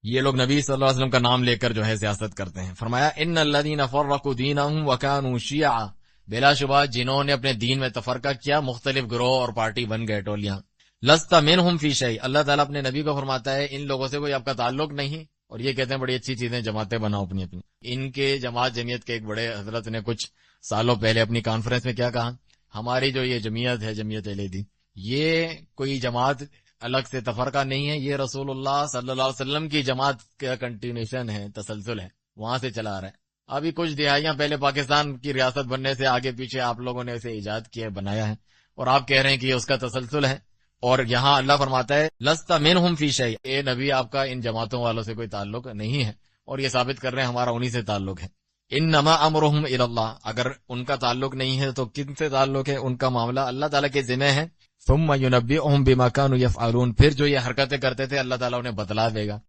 یہ لوگ نبی صلی اللہ علیہ وسلم کا نام لے کر جو ہے سیاست کرتے ہیں. فرمایا ان الذین فرقوا دینہم وکانوا شیعا، بلا شبہ جنہوں نے اپنے دین میں تفرقہ کیا، مختلف گروہ اور پارٹی بن گئے، ٹولیاں. لست منہم فی شیء، اللہ تعالیٰ اپنے نبی کو فرماتا ہے ان لوگوں سے کوئی آپ کا تعلق نہیں. اور یہ کہتے ہیں بڑی اچھی چیزیں، جماعتیں بناؤ اپنی اپنی. ان کے جماعت جمعیت کے ایک بڑے حضرت نے کچھ سالوں پہلے اپنی کانفرنس میں کیا کہا، ہماری جو یہ جمعیت ہے، جمعیت اہل حدیث، یہ کوئی جماعت الگ سے تفرقہ نہیں ہے، یہ رسول اللہ صلی اللہ علیہ وسلم کی جماعت کا کنٹینیوشن ہے، تسلسل ہے، وہاں سے چلا آ رہا ہے. ابھی کچھ دہائیاں پہلے پاکستان کی ریاست بننے سے آگے پیچھے آپ لوگوں نے اسے ایجاد کیا، بنایا ہے، اور آپ کہہ رہے ہیں کہ یہ اس کا تسلسل ہے. اور یہاں اللہ فرماتا ہے لست منہم فی شیء، اے نبی آپ کا ان جماعتوں والوں سے کوئی تعلق نہیں ہے. اور یہ ثابت کر رہے ہیں ہمارا انہی سے تعلق ہے. انما امرہم الی اللہ، اگر ان کا تعلق نہیں ہے تو کن سے تعلق ہے؟ ان کا معاملہ اللہ تعالیٰ کے ذمہ ہے. ثم ینبئہم بما کانوا یفعلون، پھر جو یہ حرکتیں کرتے تھے اللہ تعالیٰ انہیں بتلا دے گا.